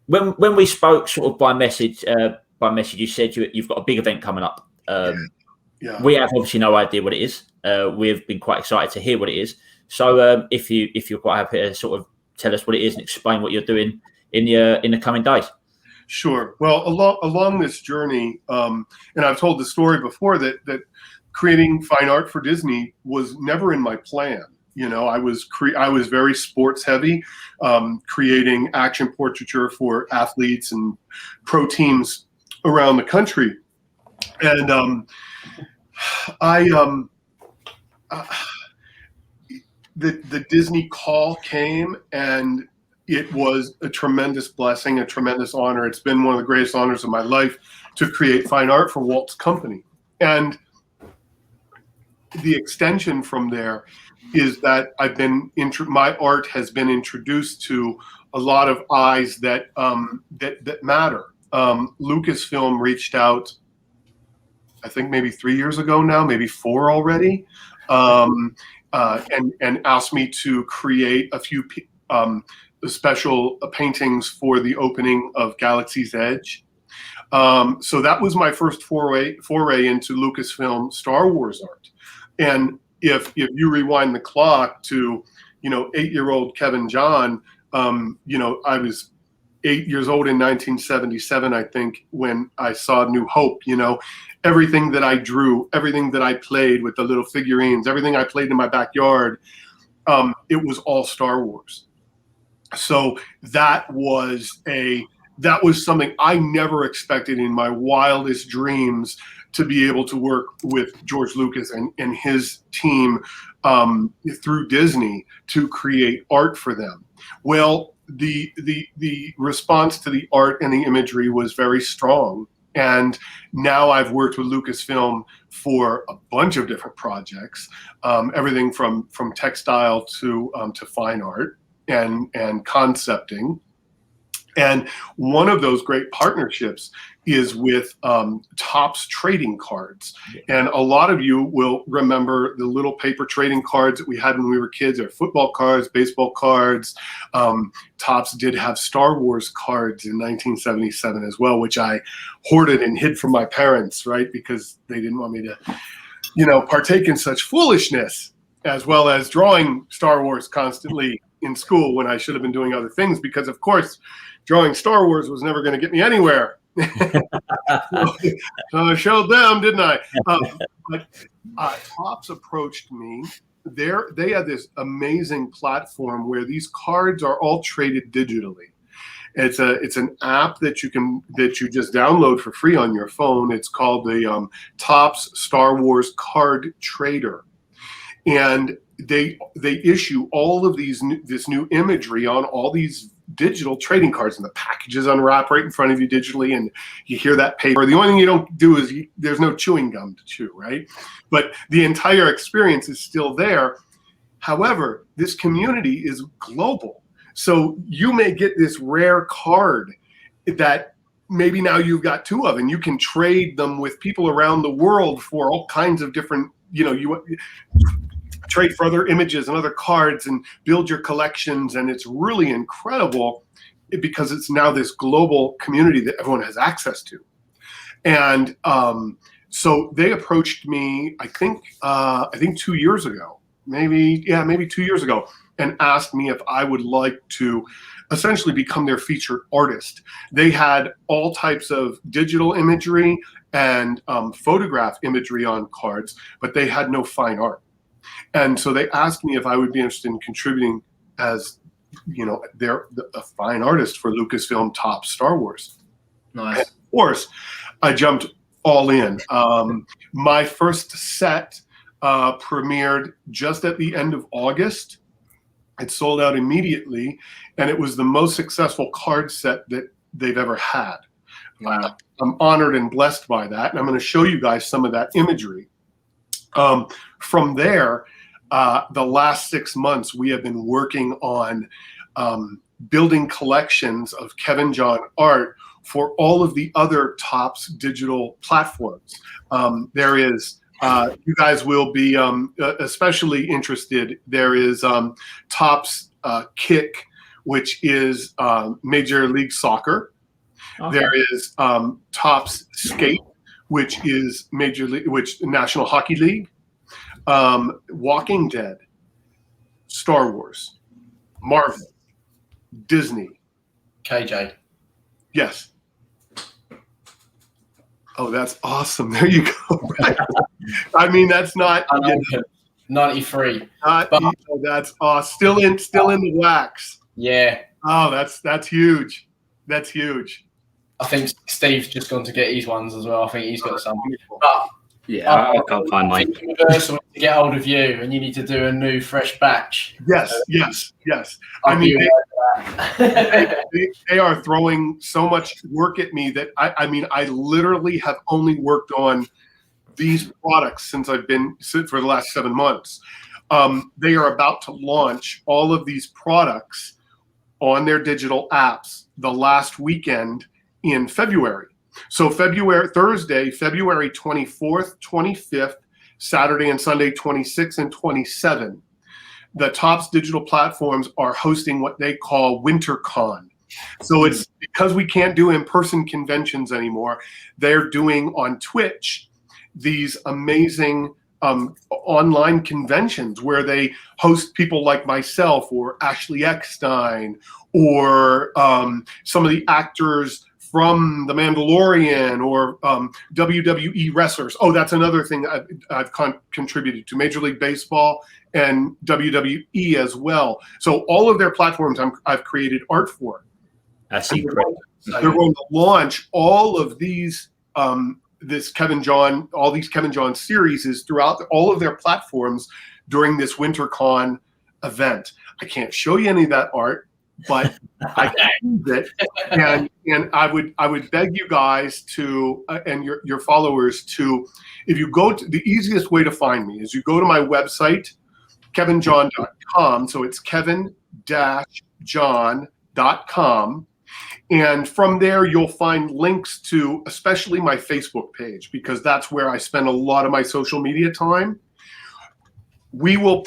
when we spoke sort of by message, you said you've got a big event coming up. Yeah. We have obviously no idea what it is. We've been quite excited to hear what it is. So if you're quite happy to sort of tell us what it is and explain what you're doing in the coming days. Sure. Well, along this journey, and I've told the story before that creating fine art for Disney was never in my plan. I was very sports heavy, creating action portraiture for athletes and pro teams around the country, and the Disney call came, and it was a tremendous blessing, a tremendous honor. It's been one of the greatest honors of my life to create fine art for Walt's company. And the extension from there is that my art has been introduced to a lot of eyes that matter. Lucasfilm reached out, I think maybe 3 years ago now, maybe 4 already, and asked me to create a few special paintings for the opening of Galaxy's Edge. So that was my first foray into Lucasfilm Star Wars art. And if you rewind the clock to 8-year-old Kevin John, I was 8 years old in 1977, I think, when I saw New Hope. Everything that I drew, everything that I played with the little figurines, everything I played in my backyard, it was all Star Wars. So that was something I never expected in my wildest dreams, to be able to work with George Lucas and his team through Disney to create art for them. Well, the response to the art and the imagery was very strong. And now I've worked with Lucasfilm for a bunch of different projects, everything from textile to fine art and concepting. And one of those great partnerships is with Topps trading cards. And a lot of you will remember the little paper trading cards that we had when we were kids. They're football cards, baseball cards. Topps did have Star Wars cards in 1977 as well, which I hoarded and hid from my parents, right? Because they didn't want me to, partake in such foolishness, as well as drawing Star Wars constantly in school when I should have been doing other things, because of course, drawing Star Wars was never going to get me anywhere. So I showed them, didn't I? But Topps approached me. They had this amazing platform where these cards are all traded digitally. It's an app that you just download for free on your phone. It's called the Topps Star Wars Card Trader, and they issue all of this new imagery on all these digital trading cards, and the packages unwrap right in front of you digitally, and you hear that paper. The only thing you don't do is there's no chewing gum to chew, right? But the entire experience is still there. However, this community is global. So you may get this rare card that maybe now you've got 2 of, and you can trade them with people around the world for all kinds of different, you trade for other images and other cards and build your collections. And it's really incredible because it's now this global community that everyone has access to. And so they approached me, I think 2 years ago, maybe 2 years ago, and asked me if I would like to essentially become their featured artist. They had all types of digital imagery and photograph imagery on cards, but they had no fine art. And so they asked me if I would be interested in contributing as, a fine artist for Lucasfilm Topps Star Wars. Nice. And of course, I jumped all in. My first set premiered just at the end of August. It sold out immediately, and it was the most successful card set that they've ever had. Wow. I'm honored and blessed by that, and I'm going to show you guys some of that imagery. From there, the last 6 months, we have been working on building collections of Kevin John art for all of the other Topps digital platforms. There is, you guys will be especially interested, there is Topps Kick, which is Major League Soccer. Okay. There is Topps Skate, which is National Hockey League. Walking Dead, Star Wars, Marvel, Disney. KJ. Yes. Oh, that's awesome. There you go. Right. I mean, that's not 93. That's still in the wax. Yeah. Oh, that's huge. That's huge. I think Steve's just gone to get his ones as well. I think he's got some. But yeah, I can't find mine. Universal to get hold of you, and you need to do a new fresh batch. Yes. I mean, they are throwing so much work at me that I literally have only worked on these products since I've been for the last 7 months. They are about to launch all of these products on their digital apps the last weekend in February. So Thursday, February 24th, 25th, Saturday and Sunday, 26 and 27. The Topps digital platforms are hosting what they call WinterCon. So it's because we can't do in-person conventions anymore. They're doing on Twitch these amazing online conventions where they host people like myself or Ashley Eckstein or some of the actors from The Mandalorian or WWE wrestlers. Oh, that's another thing I've contributed to, Major League Baseball and WWE as well. So all of their platforms I've created art for. That's incredible. They're going to launch all of these all these Kevin John series is throughout all of their platforms during this WinterCon event. I can't show you any of that art, but I can use it, and I would beg you guys to and your followers to, if you go to the easiest way to find me is you go to my website, kevinjohn.com. So it's kevin-john.com. And from there, you'll find links to especially my Facebook page, because that's where I spend a lot of my social media time. We will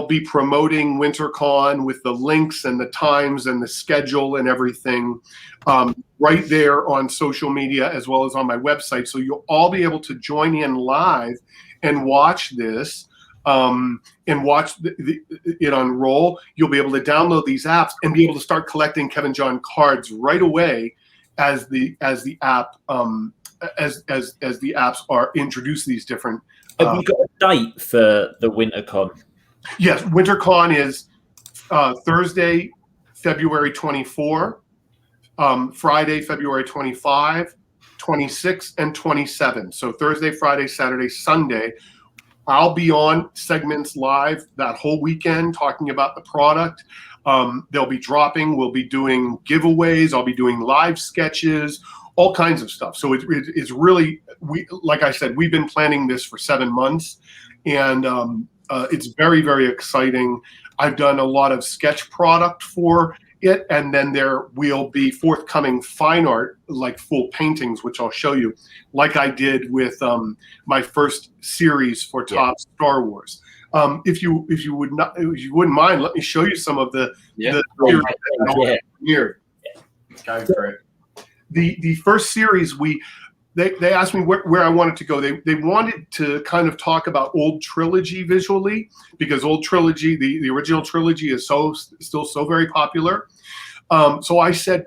be promoting WinterCon with the links and the times and the schedule and everything right there on social media as well as on my website. So you'll all be able to join in live and watch this. And watch it unroll. You'll be able to download these apps and be able to start collecting Kevin John cards right away as the app as the apps are introduced. These different. Have you got a date for the WinterCon? Yes, WinterCon is Thursday, February 24, Friday, February 25, 26, and 27. So Thursday, Friday, Saturday, Sunday. I'll be on segments live that whole weekend talking about the product. They'll be dropping. We'll be doing giveaways. I'll be doing live sketches, all kinds of stuff. So it's really, like I said, we've been planning this for 7 months, and it's very, very exciting. I've done a lot of sketch product for it, and then there will be forthcoming fine art, like full paintings, which I'll show you, like I did with my first series for Topps Star Wars. If you wouldn't mind, let me show you some of the series that premiered. Go for it. The first series they asked me where I wanted to go. They wanted to kind of talk about old trilogy visually, because old trilogy, the original trilogy, is still so very popular. So I said,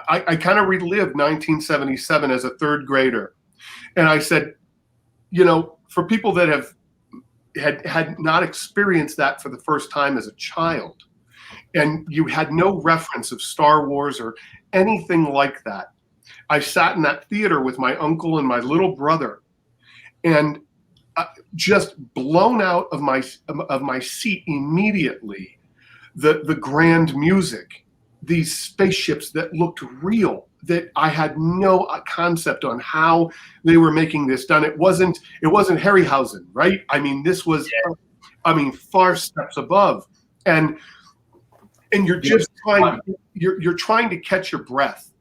I kind of relived 1977 as a third grader, and I said, for people that had not experienced that for the first time as a child, and you had no reference of Star Wars or anything like that. I sat in that theater with my uncle and my little brother, and just blown out of my seat immediately. The grand music, these spaceships that looked real, that I had no concept on how they were making this done. It wasn't Harryhausen, right? I mean, this was, far steps above, and you're just you're trying to catch your breath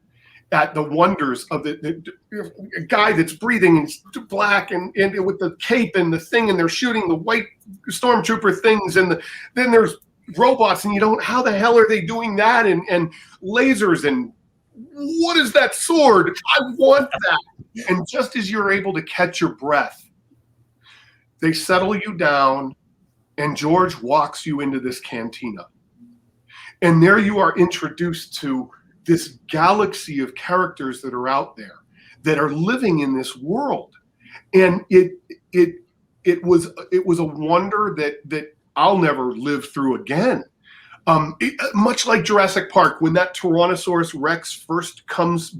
at the wonders of the guy that's breathing in black and with the cape and the thing, and they're shooting the white stormtrooper things, and then there's robots, and you don't. How the hell are they doing that? And lasers, and what is that sword? I want that. And just as you're able to catch your breath, they settle you down, and George walks you into this cantina. And there you are introduced to this galaxy of characters that are out there that are living in this world. And it was a wonder that I'll never live through again. Much like Jurassic Park, when that Tyrannosaurus Rex first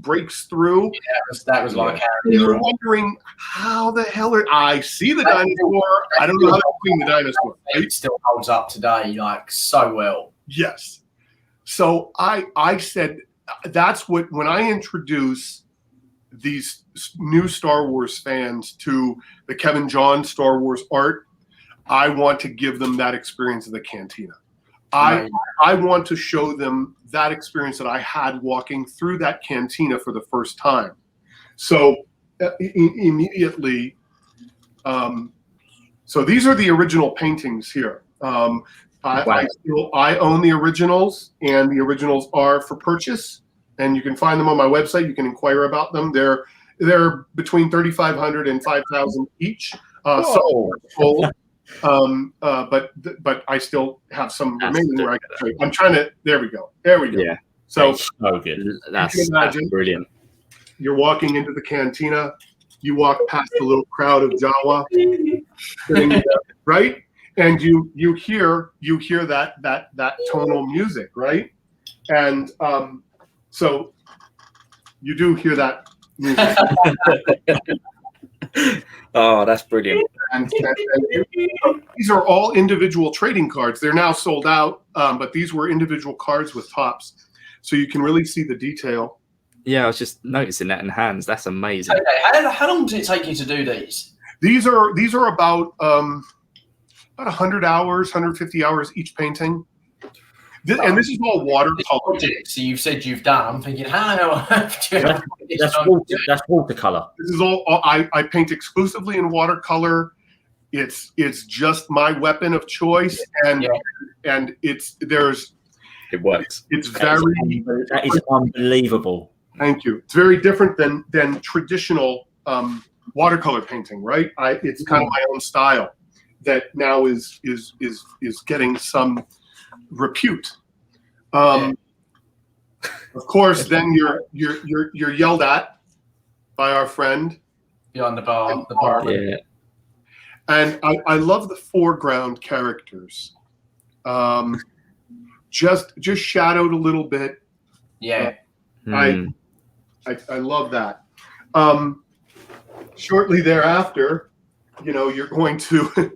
breaks through. Yeah, that was like you're wondering how the hell I see the dinosaur. I don't know how to clean the dinosaur. Right? It still holds up today, like so well. Yes. So I said that's what, when I introduce these new Star Wars fans to the Kevin John Star Wars art, I want to give them that experience of the cantina. I want to show them that experience that I had walking through that cantina for the first time. So immediately, so these are the original paintings here. I own the originals, and the originals are for purchase, and you can find them on my website. You can inquire about them. They're between 3,500 and 5,000 each. But I still have some remaining where I can show you. I'm trying to. There we go. Yeah. So good. That's brilliant. You're walking into the cantina. You walk past the little crowd of Jawa, right? And you hear that tonal music, right? And so you do hear that music. Oh, that's brilliant. And these are all individual trading cards. They're now sold out, but these were individual cards with tops. So you can really see the detail. Yeah, I was just noticing that in hands. That's amazing. Okay, how long does it take you to do these? These are about 100 hours, 150 hours each painting. And this is all watercolor. So you've said you've done. I'm thinking, how? That's watercolor. This is all I paint exclusively in watercolor. It's just my weapon of choice, and it works. It's that is unbelievable. Thank you. It's very different than traditional watercolor painting, right? It's kind of my own style that now is getting some repute. Of course, then you're yelled at by our friend behind the bar. Yeah. And I love the foreground characters. Just shadowed a little bit. Yeah. I love that. Shortly thereafter, you're going to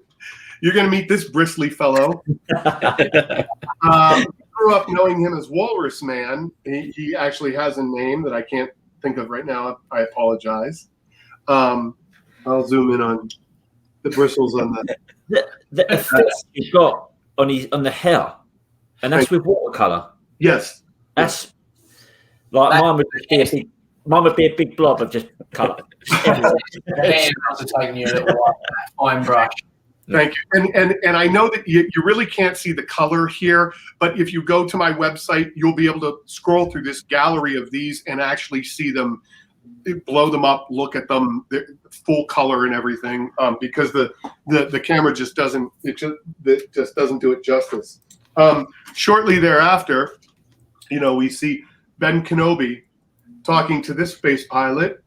meet this bristly fellow. Grew up knowing him as Walrus Man. He actually has a name that I can't think of right now. I apologize. I'll zoom in on the bristles on the effects you've got on the hair, and that's with watercolor. Yes, that's like mine would be a big blob of just color. Taking you a little fine brush. Thank you. And I know that you really can't see the color here, but if you go to my website, you'll be able to scroll through this gallery of these and actually see them, blow them up, look at them, full color and everything, because the camera just doesn't do it justice. Shortly thereafter, we see Ben Kenobi talking to this space pilot,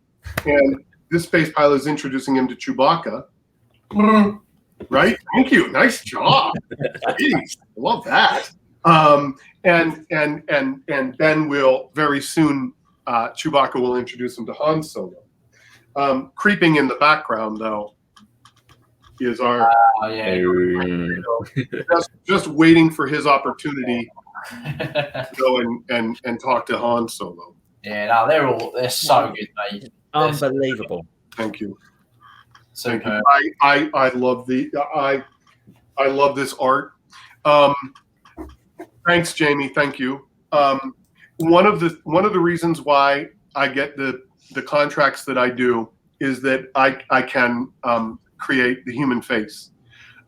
and this space pilot is introducing him to Chewbacca. Right? Thank you. Nice job. Jeez, I love that. And Ben will very soon. Chewbacca will introduce him to Han Solo. Creeping in the background, though, is our just waiting for his opportunity to go and talk to Han Solo. Yeah, no, they're so good, mate. Unbelievable. Thank you. Thank you. I love I love this art. Thanks, Jamie. Thank you. One of the reasons why I get the contracts that I do is that I can create the human face.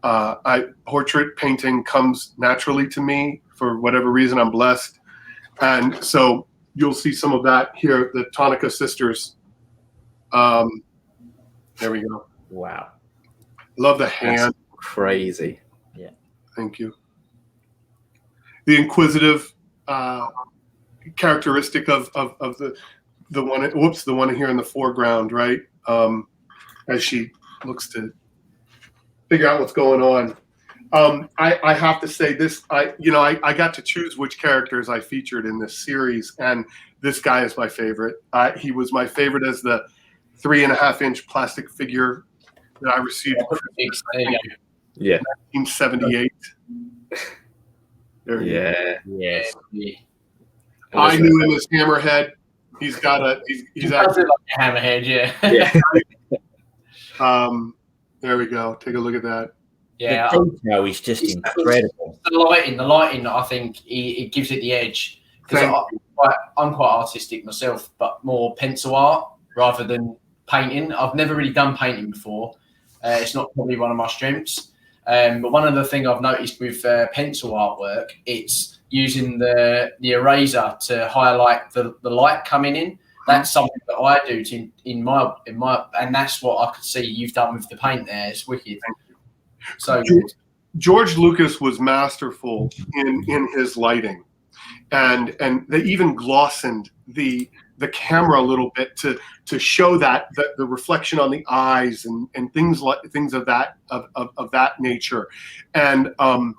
Portrait painting comes naturally to me for whatever reason. I'm blessed, and so you'll see some of that here. The Tonica sisters. There we go. Wow. Love the hand. That's crazy. Yeah. Thank you. The inquisitive characteristic of the one. Whoops, the one here in the foreground, right? As she looks to figure out what's going on. I have to say this. I got to choose which characters I featured in this series, and this guy is my favorite. He was my favorite as the 3.5-inch plastic figure that I received Yeah. 1978. There you go. Yes. I knew him as Hammerhead. He's got a. He's actually like a hammerhead. Yeah. Yeah. There we go. Take a look at that. Yeah. The detail is just incredible. The lighting. I think it gives it the edge because I'm quite artistic myself, but more pencil art rather than painting. I've never really done painting before. It's not probably one of my strengths. But one of the things I've noticed with pencil artwork, it's using the eraser to highlight the light coming in. That's something that I do in my, and that's what I could see you've done with the paint there. It's wicked. So George Lucas was masterful in his lighting, and they even glossened the camera a little bit to show that the reflection on the eyes and things of that nature. And all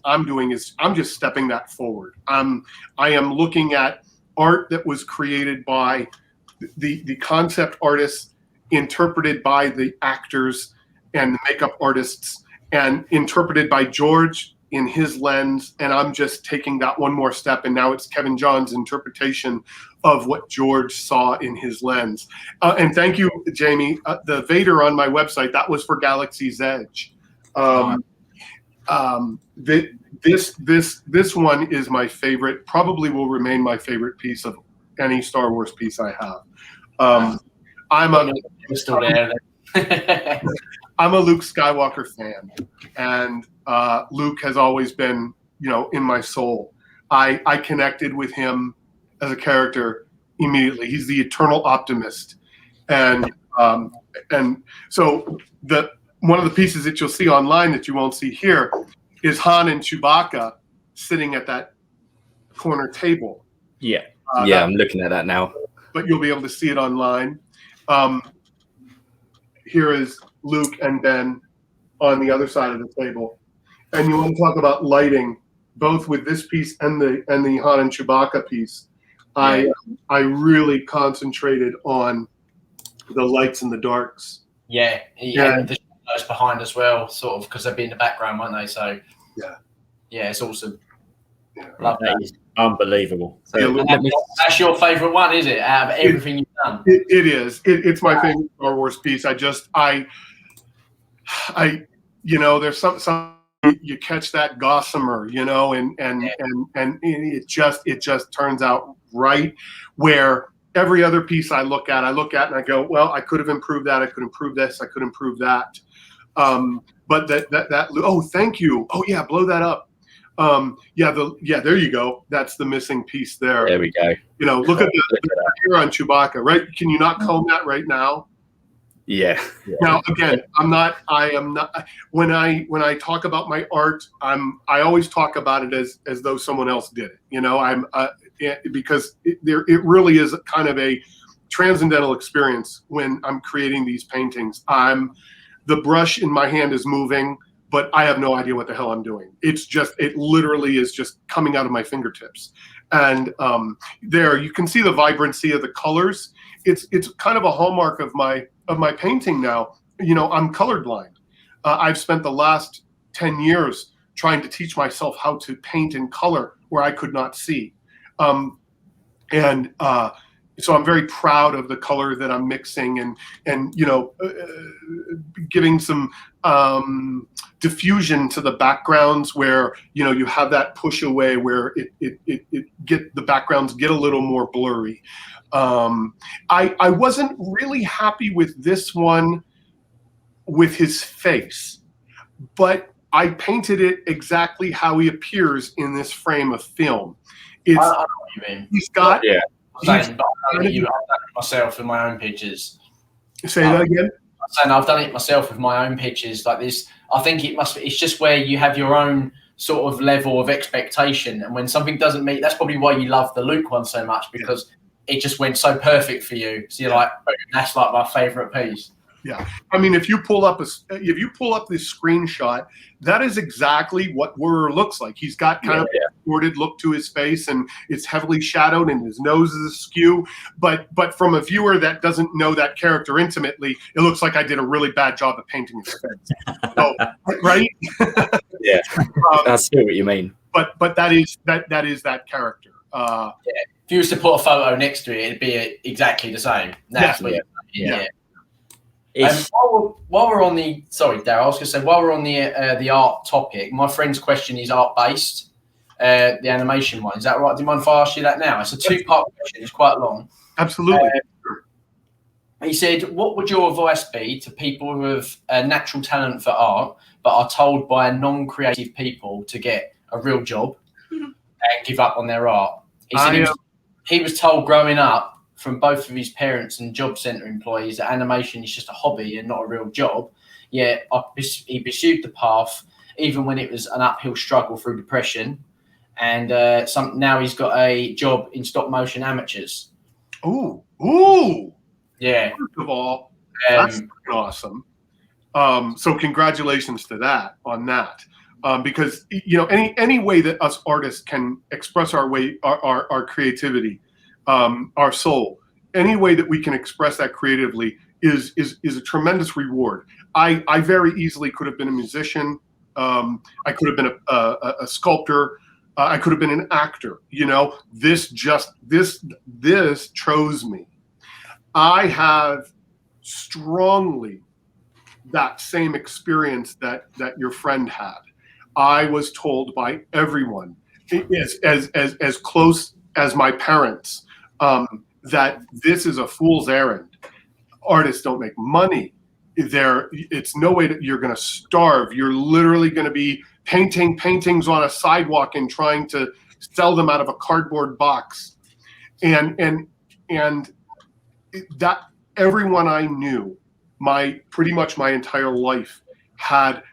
I'm doing is I'm just stepping that forward. I am looking at art that was created by the concept artists, interpreted by the actors and the makeup artists, and interpreted by George in his lens, and I'm just taking that one more step, and now it's Kevin John's interpretation of what George saw in his lens. And thank you, Jamie. The Vader on my website, that was for Galaxy's Edge. This one is my favorite, probably will remain my favorite piece of any Star Wars piece I have. I'm a Luke Skywalker fan, and Luke has always been, in my soul. I connected with him as a character immediately. He's the eternal optimist, and so one of the pieces that you'll see online that you won't see here is Han and Chewbacca sitting at that corner table. Yeah. I'm looking at that now. But you'll be able to see it online. Here is Luke and Ben on the other side of the table. And you want to talk about lighting, both with this piece and the Han and Chewbacca piece. I really concentrated on the lights and the darks. Yeah, and the shadows behind as well, sort of, because they'd be in the background, won't they? So yeah, it's awesome. Yeah. Love that. Is unbelievable. So that's your favourite one, is it? Out of everything you've done, it is. It's my favorite Star Wars piece. There's some you catch that gossamer, and it just turns out right. Where every other piece I look at and I go, well, I could have improved that. I could improve this. I could improve that. But that oh, thank you. Oh yeah, blow that up. There you go. That's the missing piece there. There we go. Look at the hair on Chewbacca, right? Can you not comb that right now? Yeah. Now again, I am not when I talk about my art, I always talk about it as though someone else did it. Because it really is kind of a transcendental experience when I'm creating these paintings. The brush in my hand is moving, but I have no idea what the hell I'm doing. It literally is just coming out of my fingertips. And there you can see the vibrancy of the colors. It's kind of a hallmark of my painting now. I'm colorblind. I've spent the last 10 years trying to teach myself how to paint in color where I could not see. So I'm very proud of the color that I'm mixing and giving some diffusion to the backgrounds where you have that push away where the backgrounds get a little more blurry. I wasn't really happy with this one with his face, but I painted it exactly how he appears in this frame of film. I know what you mean. He's got. Yeah. I've done it myself in my own pictures. Say that again. I'm saying I've done it myself with my own pictures like this. I think it's just where you have your own sort of level of expectation, and when something doesn't meet, that's probably why you love the Luke one so much, because it just went so perfect for you. So you're like, that's like my favorite piece. Yeah, I mean, if you pull up this screenshot, that is exactly what Wurr looks like. He's got kind of a distorted look to his face, and it's heavily shadowed, and his nose is askew. But from a viewer that doesn't know that character intimately, it looks like I did a really bad job of painting his face. So, right? Yeah, I see what you mean. But that is that character. If you was to put a photo next to it, it'd be exactly the same. That's what while we're on the Darryl, I was going to say, while we're on the art topic, my friend's question is art based. The animation one, is that right? Do you mind if I ask you that now? It's a 2-part question. It's quite long. Absolutely. He said, "What would your advice be to people who have a natural talent for art, but are told by non-creative people to get a real job and give up on their art?" He said he was told growing up from both of his parents and job centre employees that animation is just a hobby and not a real job. Yet he pursued the path even when it was an uphill struggle through depression. And now he's got a job in stop motion amateurs. Ooh. Yeah. First of all, that's awesome. So congratulations to that on that. Because any way that us artists can express our creativity, our soul, any way that we can express that creatively is a tremendous reward. I very easily could have been a musician. I could have been a sculptor. I could have been an actor. This chose me. I have strongly that same experience that your friend had. I was told by everyone, as close as my parents, that this is a fool's errand. Artists don't make money. It's no way that you're going to starve. You're literally going to be painting paintings on a sidewalk and trying to sell them out of a cardboard box. And that everyone I knew, pretty much my entire life, had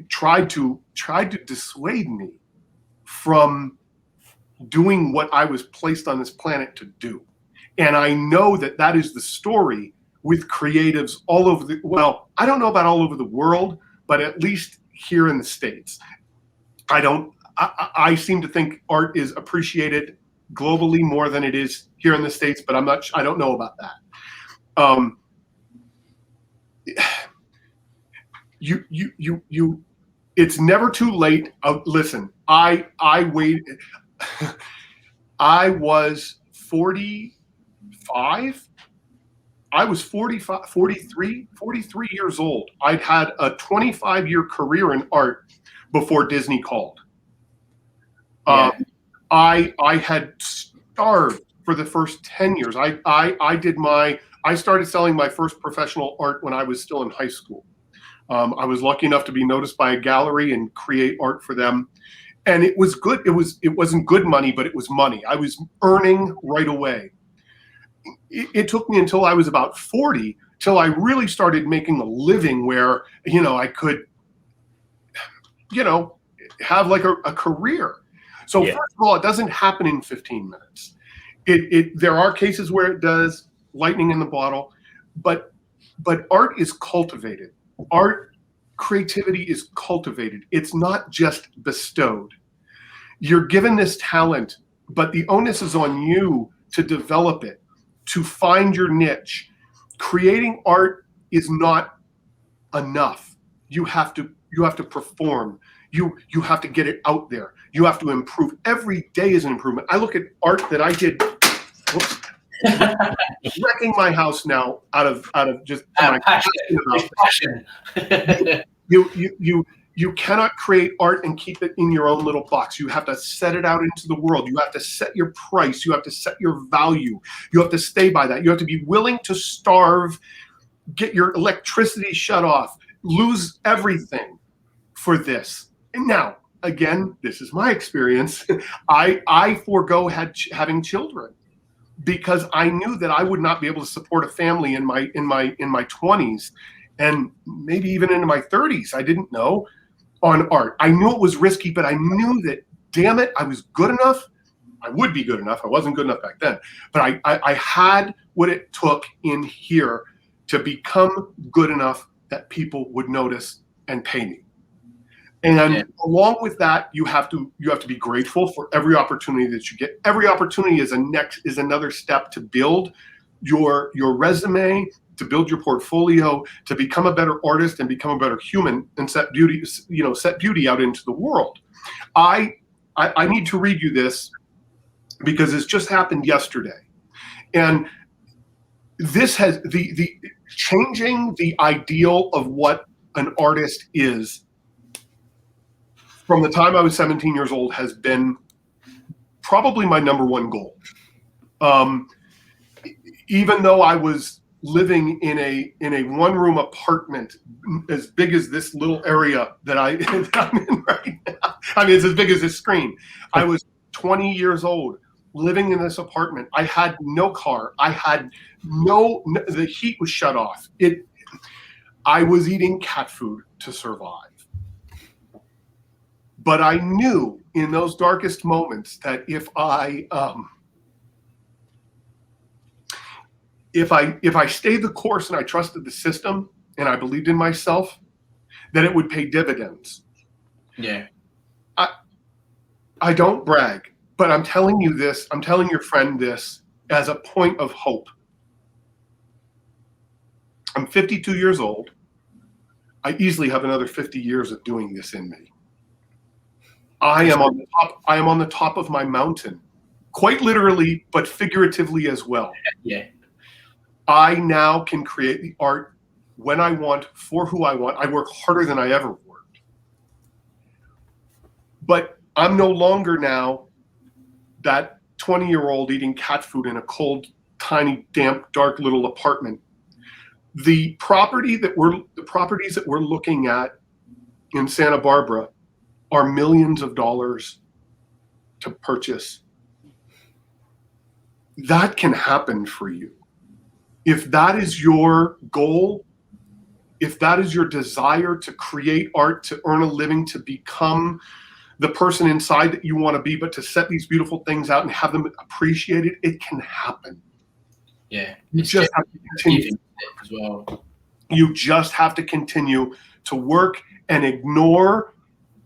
tried to dissuade me from doing what I was placed on this planet to do. And I know that is the story with creatives all over I don't know about all over the world, but at least here in the States. I seem to think art is appreciated globally more than it is here in the States, but I don't know about that. It's never too late. Listen, I waited. I was 45. I was 45, 43 years old. I'd had a 25-year career in art before Disney called. I had starved for the first 10 years. I started selling my first professional art when I was still in high school. I was lucky enough to be noticed by a gallery and create art for them. And it was good. It wasn't good money, but it was money. I was earning right away. It took me until I was about 40 till I really started making a living where, I could, have like a career. So first of all, it doesn't happen in 15 minutes. There are cases where it does, lightning in the bottle, but art is cultivated. Creativity is cultivated. It's not just bestowed. You're given this talent, but the onus is on you to develop it, to find your niche. Creating art is not enough. You have to perform. You have to get it out there. You have to improve. Every day is an improvement. I look at art that I did. Whoops. Wrecking my house now out of just my passion. You cannot create art and keep it in your own little box. You have to set it out into the world. You have to set your price. You have to set your value. You have to stay by that. You have to be willing to starve, get your electricity shut off, lose everything for this. And now, again, this is my experience. I forego having children because I knew that I would not be able to support a family in my 20s and maybe even into my 30s. I didn't know. On art. I knew it was risky, but I knew that, damn it, I was good enough. I would be good enough. I wasn't good enough back then. But I had what it took in here to become good enough that people would notice and pay me. And along with that, you have to be grateful for every opportunity that you get. Every opportunity is another step to build your resume, to build your portfolio, to become a better artist and become a better human and set beauty out into the world. I need to read you this because this just happened yesterday. And this has the changing the ideal of what an artist is from the time I was 17 years old has been probably my number one goal. Even though I was living in a one-room apartment as big as this little area that I'm in right now. I mean, it's as big as this screen. I was 20 years old, living in this apartment. I had no car. I had the heat was shut off. I was eating cat food to survive. But I knew in those darkest moments that if I stayed the course and I trusted the system and I believed in myself, that it would pay dividends. Yeah. I don't brag, but I'm telling you this, I'm telling your friend this as a point of hope. I'm 52 years old. I easily have another 50 years of doing this in me. I am on the top of my mountain, quite literally, but figuratively as well. Yeah. I now can create the art when I want, for who I want. I work harder than I ever worked. But I'm no longer now that 20-year-old eating cat food in a cold, tiny, damp, dark little apartment. The properties that we're looking at in Santa Barbara are millions of dollars to purchase. That can happen for you. If that is your goal, if that is your desire to create art, to earn a living, to become the person inside that you want to be, but to set these beautiful things out and have them appreciated, it can happen. Yeah. You just have to continue as well. You just have to continue to work and ignore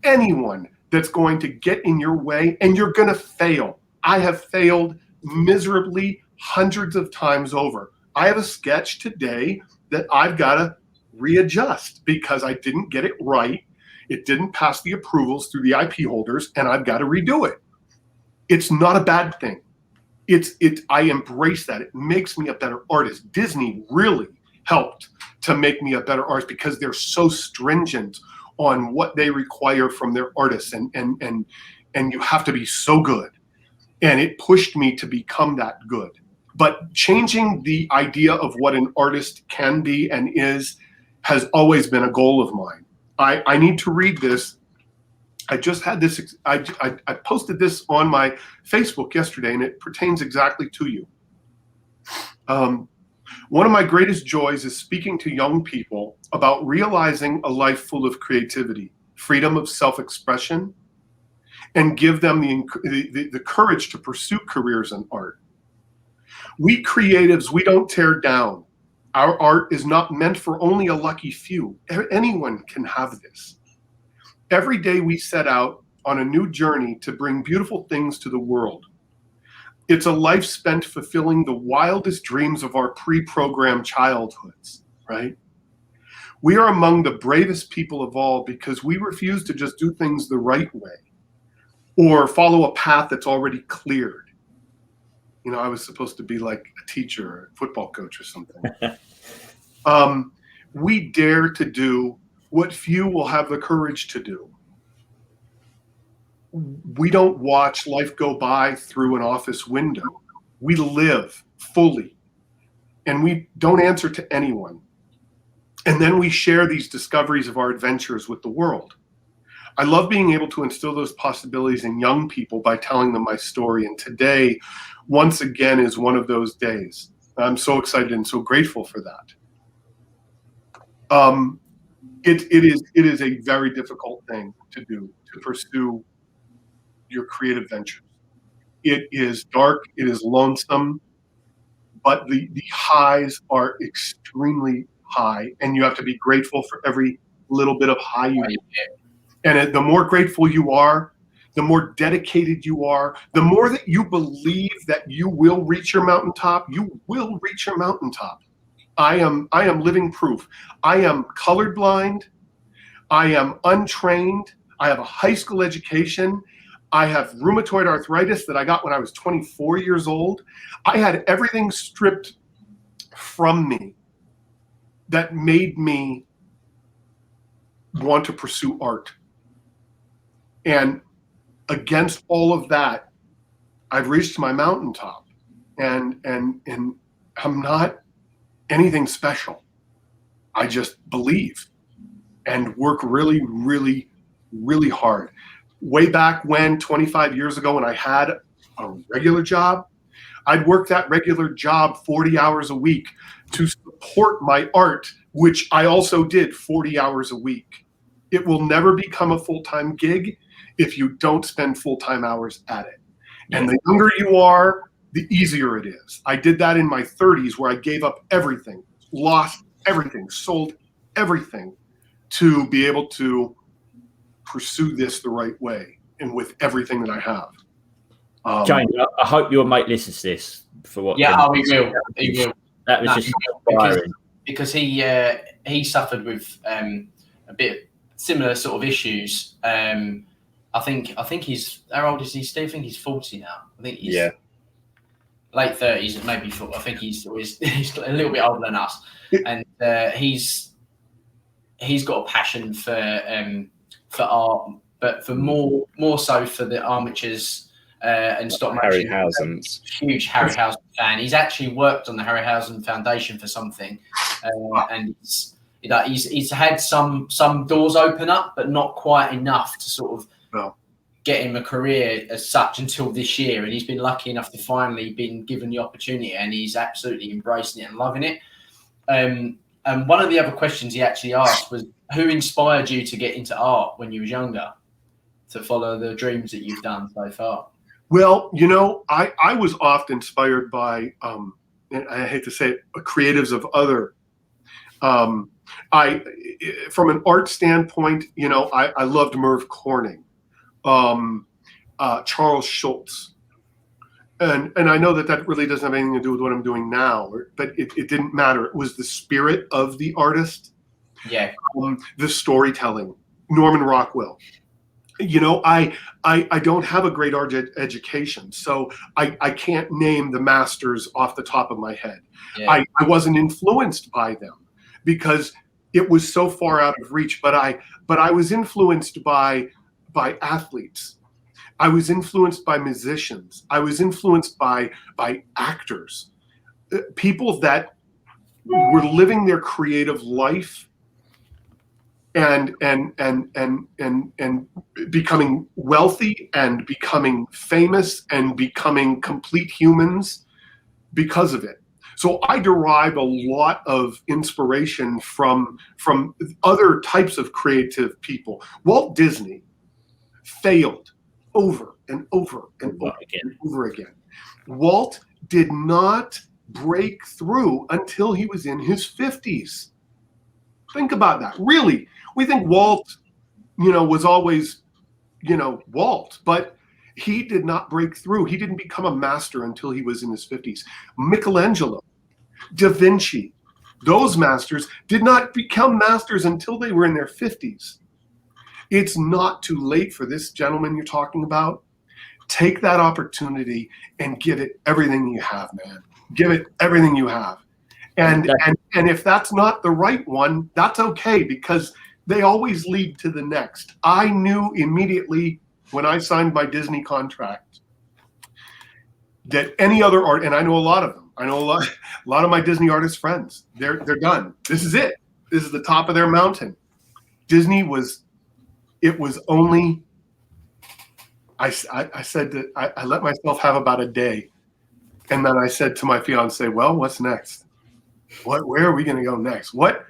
anyone that's going to get in your way, and you're going to fail. I have failed miserably hundreds of times over. I have a sketch today that I've got to readjust because I didn't get it right. It didn't pass the approvals through the IP holders, and I've got to redo it. It's not a bad thing. I embrace that. It makes me a better artist. Disney really helped to make me a better artist because they're so stringent on what they require from their artists, and you have to be so good. And it pushed me to become that good. But changing the idea of what an artist can be and is has always been a goal of mine. I need to read this. I just had this. I posted this on my Facebook yesterday, and it pertains exactly to you. One of my greatest joys is speaking to young people about realizing a life full of creativity, freedom of self-expression, and give them the courage to pursue careers in art. We creatives, we don't tear down. Our art is not meant for only a lucky few. Anyone can have this. Every day we set out on a new journey to bring beautiful things to the world. It's a life spent fulfilling the wildest dreams of our pre-programmed childhoods, right? We are among the bravest people of all because we refuse to just do things the right way or follow a path that's already cleared. You know, I was supposed to be like a teacher or a football coach or something. We dare to do what few will have the courage to do. We don't watch life go by through an office window. We live fully, and we don't answer to anyone. And then we share these discoveries of our adventures with the world. I love being able to instill those possibilities in young people by telling them my story. And today, once again, is one of those days. I'm so excited and so grateful for that. It is a very difficult thing to do, to pursue your creative ventures. It is dark, it is lonesome, but the highs are extremely high, and you have to be grateful for every little bit of high you get. And the more grateful you are, the more dedicated you are, the more that you believe that you will reach your mountaintop, you will reach your mountaintop. I am living proof. I am colorblind. I am untrained. I have a high school education. I have rheumatoid arthritis that I got when I was 24 years old. I had everything stripped from me that made me want to pursue art. And against all of that, I've reached my mountaintop, and I'm not anything special. I just believe and work really, really, really hard. Way back when, 25 years ago, when I had a regular job, I'd work that regular job 40 hours a week to support my art, which I also did 40 hours a week. It will never become a full-time gig if you don't spend full-time hours at it. And the younger you are, the easier it is. I did that in my 30s, where I gave up everything, lost everything, sold everything to be able to pursue this the right way and with everything that I have. James, I hope your mate listens to this for what. Yeah, he will. He will. That was just inspiring. Because he suffered with a bit similar sort of issues. I think he's, how old is he, Steve? I think he's 40 now. I think he's late 30s, maybe 40. I think he's a little bit older than us, and he's got a passion for art, but for more so for the armatures and stop motion. Harryhausen's. Huge Harryhausen fan. He's actually worked on the Harryhausen Foundation for something, and he's had some doors open up, but not quite enough to sort of get him a career as such until this year. And he's been lucky enough to finally been given the opportunity, and he's absolutely embracing it and loving it. And one of the other questions he actually asked was, who inspired you to get into art when you was younger, to follow the dreams that you've done so far? Well, I was often inspired by, and I hate to say it, creatives of other. From an art standpoint, I loved Merv Corning, Charles Schultz. And I know that really doesn't have anything to do with what I'm doing now, but it didn't matter. It was the spirit of the artist. Yeah. The storytelling, Norman Rockwell. I don't have a great art education, so I can't name the masters off the top of my head. Yeah. I wasn't influenced by them because it was so far out of reach, but I was influenced by athletes. I was influenced by musicians. I was influenced by actors, people that were living their creative life and becoming wealthy and becoming famous and becoming complete humans because of it. So I derive a lot of inspiration from other types of creative people. Walt Disney failed over and over and over again. Walt did not break through until he was in his 50s. Think about that. Really, we think Walt, was always, Walt, but he did not break through. He didn't become a master until he was in his 50s. Michelangelo, Da Vinci, those masters did not become masters until they were in their 50s. It's not too late for this gentleman you're talking about. Take that opportunity and give it everything you have, man. Give it everything you have. And if that's not the right one, that's okay, because they always lead to the next. I knew immediately when I signed my Disney contract that any other art, and I know a lot of them. I know a lot of my Disney artist friends. They're done. This is it. This is the top of their mountain. Disney was. It was only. I said that I let myself have about a day, and then I said to my fiance, "Well, what's next? Where are we going to go next? What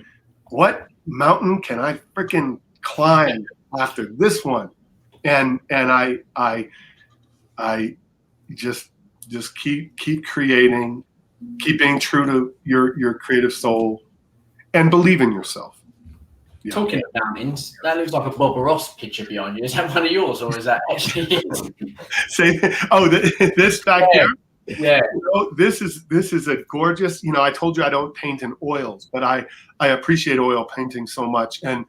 mountain can I freaking climb after this one?" And I just keep creating, keep being true to your creative soul, and believe in yourself. Yeah. Talking of mountains, that looks like a Bob Ross picture behind you. Is that one of yours, or is that actually? This back here. Yeah. This is a gorgeous. I told you I don't paint in oils, but I appreciate oil painting so much, and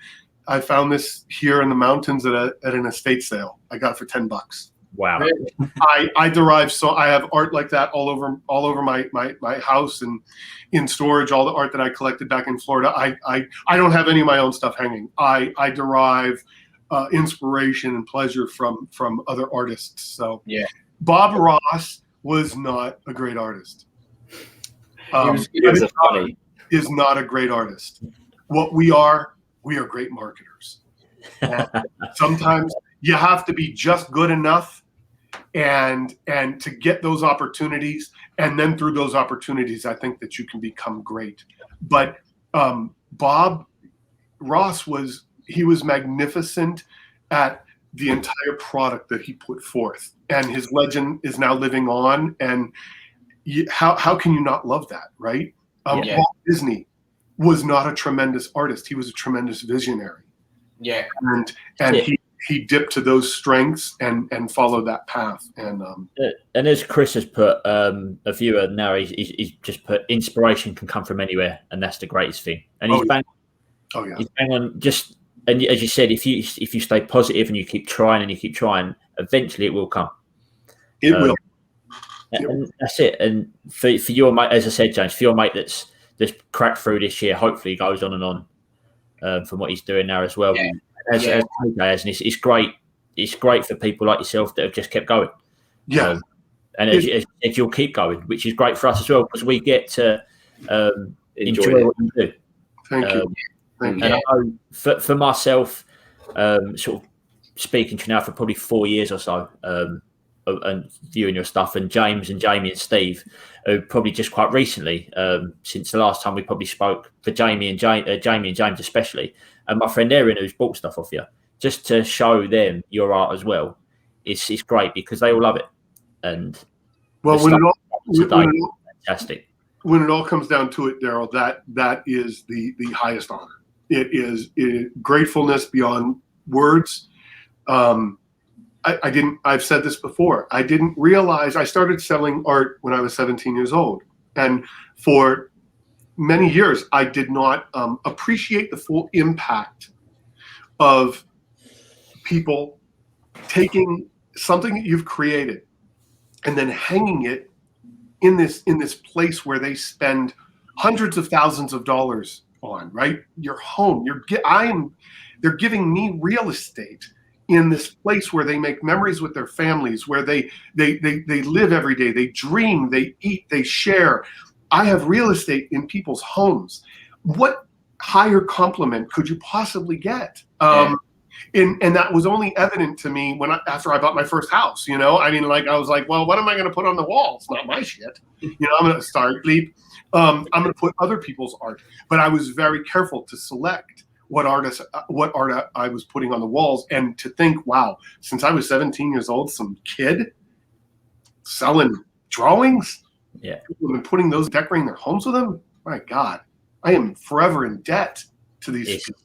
I found this here in the mountains at an estate sale. I got it for $10. Wow. Really? I have art like that all over my house and in storage. All the art that I collected back in Florida. I don't have any of my own stuff hanging. I derive inspiration and pleasure from other artists. So yeah, Bob Ross was not a great artist. Is not a great artist. What we are great marketers. Sometimes you have to be just good enough and to get those opportunities, and then through those opportunities I think that you can become great. But Bob Ross was magnificent at the entire product that he put forth, and his legend is now living on. And how can you not love that, right? Walt Disney was not a tremendous artist. He was a tremendous visionary. Yeah. And he dipped to those strengths and followed that path. And as Chris has put, a viewer now, he's just put, inspiration can come from anywhere, and that's the greatest thing. And he's bang on just, and as you said, if you stay positive and you keep trying, eventually it will come. It will. And that's it. And for your mate, as I said, James, for your mate that's cracked through this year, hopefully he goes on and on from what he's doing now as well. Yeah. As it's great. It's great for people like yourself that have just kept going. Yeah. And as you'll keep going, which is great for us as well, because we get to enjoy what you do. Thank you. And I know for myself, sort of speaking to you now for probably 4 years or so, and viewing your stuff, and James and Jamie and Steve, probably just quite recently, since the last time we probably spoke, for Jamie and James especially, and my friend Erin, who's bought stuff off you, just to show them your art as well. It's great because they all love it. And fantastic. When it all comes down to it, Daryl, that is the highest honor. It is gratefulness beyond words. I've said this before. I didn't realize I started selling art when I was 17 years old. And for many years, I did not appreciate the full impact of people taking something that you've created and then hanging it in this place where they spend hundreds of thousands of dollars on, right? Your home. They're giving me real estate in this place where they make memories with their families, where they live every day, they dream, they eat, they share. I have real estate in people's homes. What higher compliment could you possibly get? And that was only evident to me after I bought my first house. I was like, well, what am I going to put on the wall? It's not my shit. I'm going to start bleep. I'm going to put other people's art. But I was very careful to select what art I was putting on the walls, and to think, wow, since I was 17 years old, some kid selling drawings, and putting those, decorating their homes with them. My God, I am forever in debt to these people.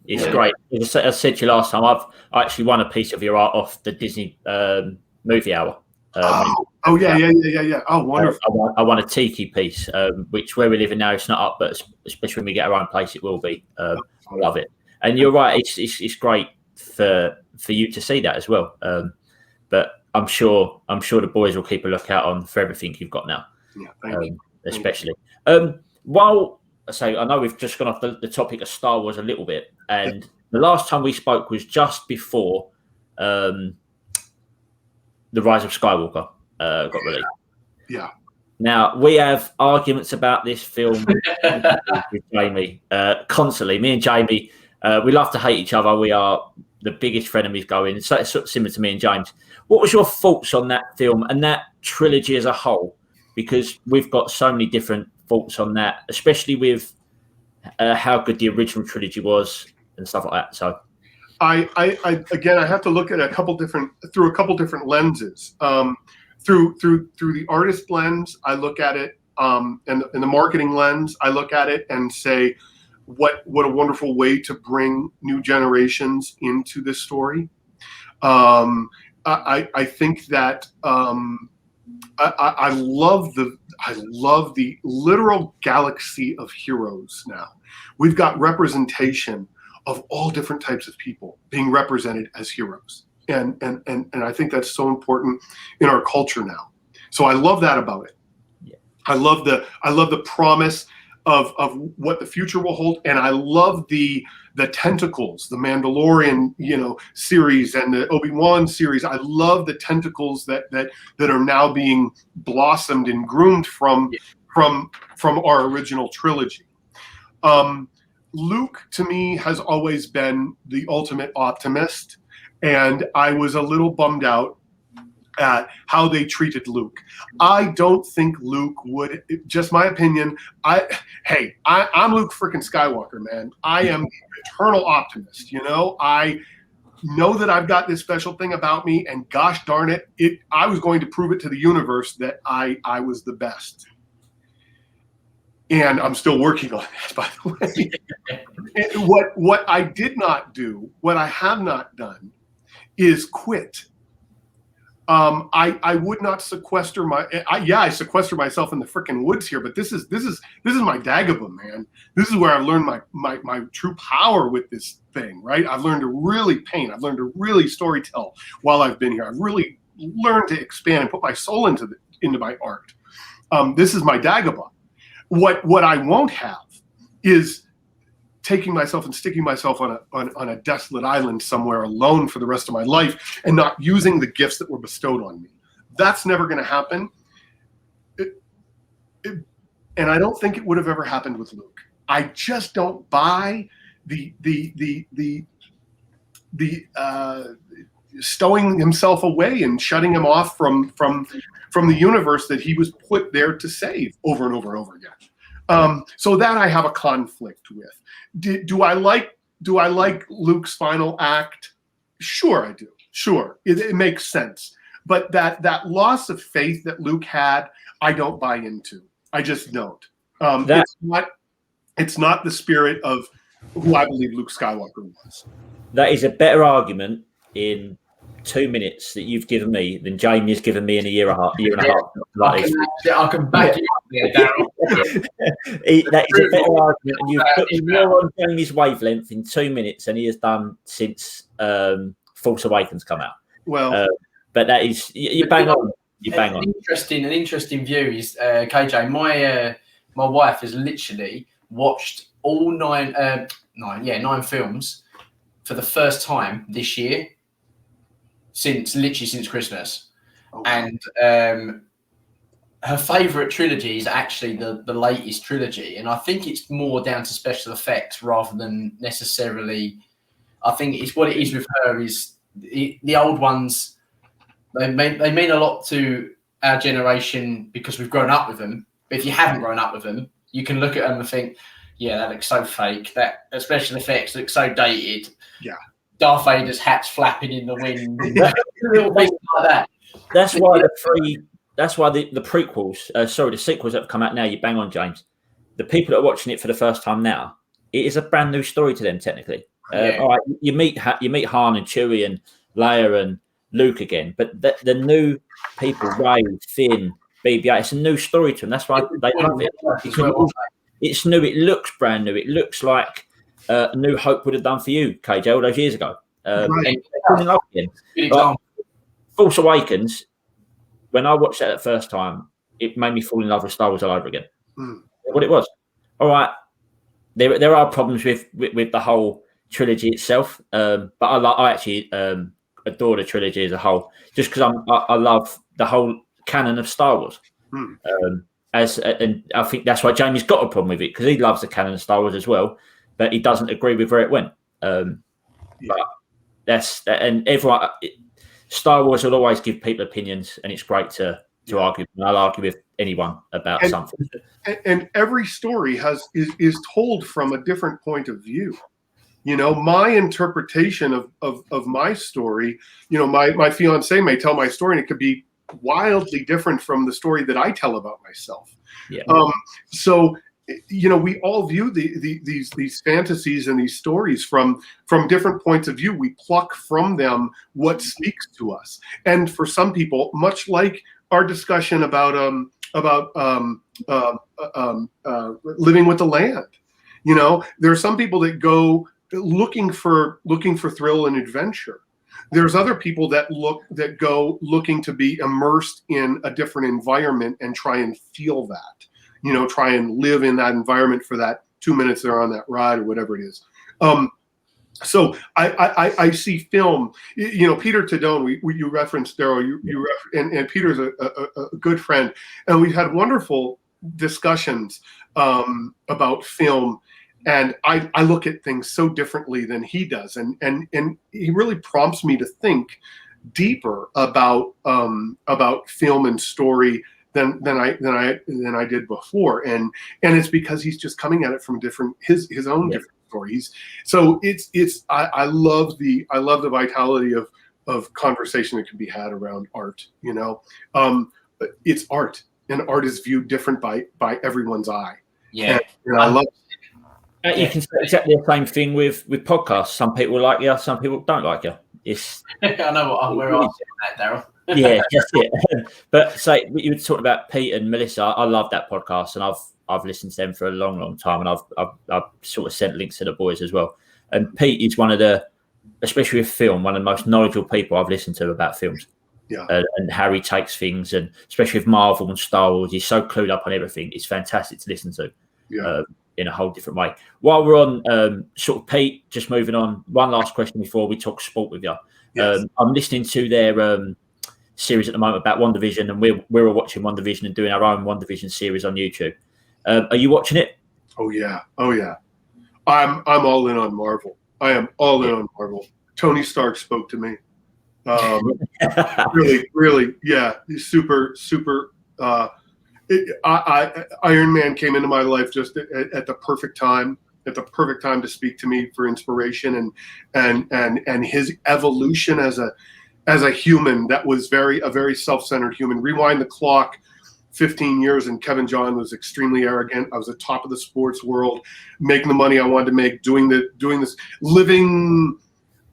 It's great. As I said to you last time, I actually won a piece of your art off the Disney movie hour. Yeah. Oh, wonderful. I won a tiki piece, which where we're living now, it's not up, but especially when we get our own place, it will be. I love it. And you're right, it's great for you to see that as well. But I'm sure the boys will keep a lookout for everything you've got now. Yeah, thank you. Especially. While I know we've just gone off the topic of Star Wars a little bit, and the last time we spoke was just before The Rise of Skywalker got released. Yeah. Now, we have arguments about this film with Jamie constantly. Me and Jamie, we love to hate each other. We are the biggest frenemies going. So it's sort of similar to me and James. What was your thoughts on that film and that trilogy as a whole? Because we've got so many different thoughts on that, especially with how good the original trilogy was and stuff like that. So, I have to look at through a couple different lenses. Through the artist lens, I look at it, and the marketing lens, I look at it and say, what a wonderful way to bring new generations into this story. I think that I love the literal galaxy of heroes now. We've got representation of all different types of people being represented as heroes. And I think that's so important in our culture now. So I love that about it. Yeah. I love the promise of what the future will hold, and I love the tentacles, the Mandalorian series and the Obi-Wan series. I love the tentacles that are now being blossomed and groomed from our original trilogy. Luke, to me, has always been the ultimate optimist. And I was a little bummed out at how they treated Luke. I don't think Luke would, just my opinion, I'm Luke freaking Skywalker, man. I am the eternal optimist, I know that I've got this special thing about me, and gosh darn it, I was going to prove it to the universe that I was the best. And I'm still working on that, by the way. What I did not do, what I have not done, is quit. I would not sequester I sequester myself in the freaking woods here, but this is my Dagobah, man. This is where I've learned my true power with this thing, right? I've learned to really paint. I've learned to really storytell while I've been here. I've really learned to expand and put my soul into my art. This is my Dagobah. What I won't have is taking myself and sticking myself on a desolate island somewhere alone for the rest of my life and not using the gifts that were bestowed on me. That's never going to happen. And I don't think it would have ever happened with Luke. I just don't buy the stowing himself away and shutting him off from the universe that he was put there to save over and over and over again. So that I have a conflict with. Do I like Luke's final act? Sure, I do. Sure, it makes sense. But that loss of faith that Luke had, I don't buy into. I just don't. It's not the spirit of who I believe Luke Skywalker was. That is a better argument in 2 minutes that you've given me than Jamie has given me in a year and a half. I can back you up there, Darryl. That is a better argument, and you've put me more on Jamie's wavelength in 2 minutes than he has done since Force Awakens come out. Well, but that is you bang on. You bang on. An interesting view is KJ. My wife has literally watched all nine films for the first time this year. Since Christmas. Oh, wow. And her favourite trilogy is actually the latest trilogy, and I think it's more down to special effects rather than necessarily. I think it's what it is with her is the old ones. They mean a lot to our generation because we've grown up with them. But if you haven't grown up with them, you can look at them and think, yeah, that looks so fake. That special effects look so dated. Yeah. Darth Vader's hat's flapping in the wind, little things like that. That's why the prequels, the sequels that have come out now. You bang on, James. The people that are watching it for the first time now, it is a brand new story to them. Technically, all right, you meet Han and Chewie and Leia and Luke again, but the new people, Rey, Finn, BB-8, it's a new story to them. That's why they love it. It's new. It looks brand new. It looks like New Hope would have done for you, KJ, all those years ago. Right. And Force Awakens, when I watched that the first time, it made me fall in love with Star Wars all over again. What it was. All right, there are problems with the whole trilogy itself, but I actually adore the trilogy as a whole, just because I love the whole canon of Star Wars. And I think that's why Jamie's got a problem with it, because he loves the canon of Star Wars as well, but he doesn't agree with where it went. But and everyone, Star Wars will always give people opinions, and it's great to argue. And I'll argue with anyone about something. And every story is told from a different point of view. My interpretation of my story, my fiance may tell my story and it could be wildly different from the story that I tell about myself. Yeah. So, we all view these fantasies and these stories from different points of view. We pluck from them what speaks to us. And for some people, much like our discussion about living with the land, there are some people that go looking for thrill and adventure. There's other people that go looking to be immersed in a different environment and try and feel that, try and live in that environment for that 2 minutes they're on that ride or whatever it is. So I see film, Peter Tadone, you referenced Daryl, and Peter's a good friend, and we've had wonderful discussions about film. And I look at things so differently than he does, and he really prompts me to think deeper about film and story than I did before, and it's because he's just coming at it from his own different stories. So I love the vitality of conversation that can be had around art. It's art, and art is viewed different by everyone's eye. Yeah, and I love. You can say exactly the same thing with podcasts. Some people like you, some people don't like you. It's I know where I'm at, Daryl. Yeah, that's it. But say you were talking about Pete and Melissa. I love that podcast, and I've listened to them for a long time, and I've sort of sent links to the boys as well. And Pete is one of the, especially with film, one of the most knowledgeable people I've listened to about films. Yeah, and how he takes things, and especially with Marvel and Star Wars, he's so clued up on everything. It's fantastic to listen to. Yeah. In a whole different way. While we're on sort of Pete, just moving on, one last question before we talk sport with you. Yes. I'm listening to their series at the moment about WandaVision, and we're watching WandaVision and doing our own WandaVision series on YouTube. Are you watching it? Oh yeah. I'm all in on Marvel. I am all in on Marvel. Tony Stark spoke to me. Really, yeah. He's super. Iron Man came into my life just at the perfect time. At the perfect time to speak to me for inspiration and his evolution as a human that was a very self-centered human. Rewind the clock 15 years and Kevin John was extremely arrogant. I was at the top of the sports world, making the money I wanted to make, doing this, living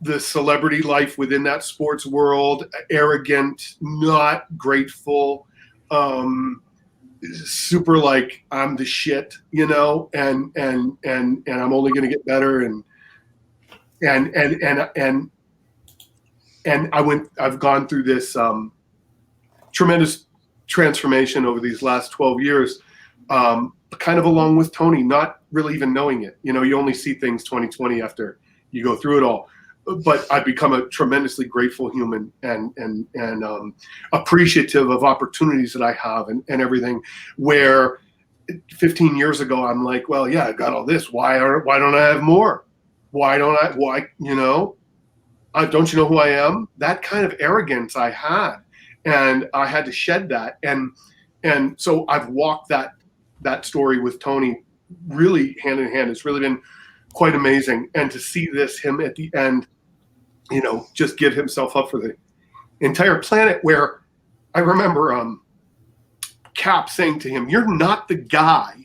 the celebrity life within that sports world, arrogant, not grateful, super like I'm the shit, and I'm only going to get better, and I've gone through this tremendous transformation over these last 12 years, kind of along with Tony, not really even knowing it. You only see things 2020 after you go through it all. But I've become a tremendously grateful human and appreciative of opportunities that I have and everything. Where 15 years ago, I'm like, well, yeah, I got all this. Why don't I have more? Why don't I? Why don't you know who I am? That kind of arrogance I had, and I had to shed that. And so I've walked that story with Tony really hand in hand. It's really been quite amazing. And to see him at the end, just give himself up for the entire planet, where I remember Cap saying to him, "You're not the guy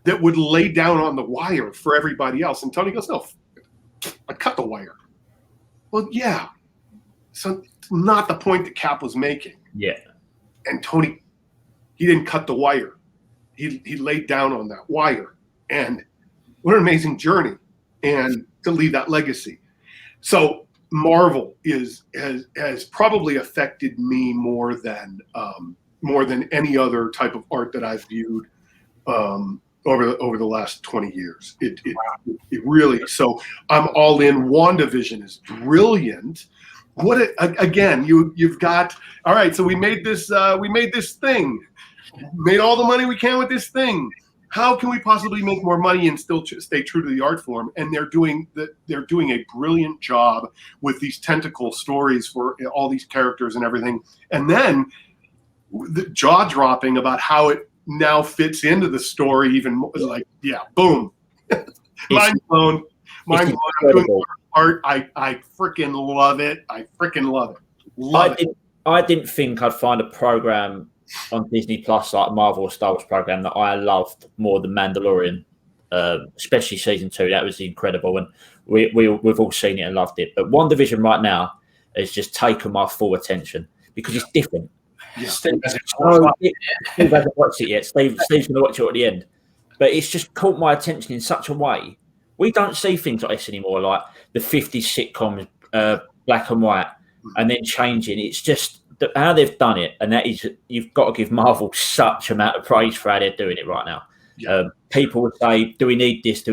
that would lay down on the wire for everybody else." And Tony goes, "No, I cut the wire." Well, yeah. So it's not the point that Cap was making. Yeah. And Tony, he didn't cut the wire. He laid down on that wire. And what an amazing journey, and to leave that legacy. So Marvel has probably affected me more than any other type of art that I've viewed. over the last 20 years. It really, so I'm all in. WandaVision is brilliant. Again, you've got, all right, so we made this thing, made all the money we can with this thing. How can we possibly make more money and still stay true to the art form? And they're doing a brilliant job with these tentacle stories for all these characters and everything. And then the jaw dropping about how it now fits into the story even more, like, yeah, boom. Mind blown. I'm doing art. I freaking love it. I freaking love it. I didn't think I'd find a program on Disney Plus like Marvel or Star Wars program that I loved more than Mandalorian, especially season 2. That was incredible, and we've all seen it and loved it. But WandaVision right now has just taken my full attention because it's different. Yeah. Steve hasn't watched it yet. Steve's going to watch it at the end, but it's just caught my attention in such a way. We don't see things like this anymore, like the 50s sitcom, black and white, and then changing. It's just how they've done it, and that is, you've got to give Marvel such amount of praise for how they're doing it right now. Yeah. People would say, "Do we need this?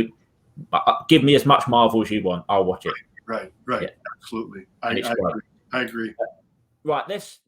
Give me as much Marvel as you want. I'll watch it." Right. Yeah. Absolutely. I agree. Right. Let's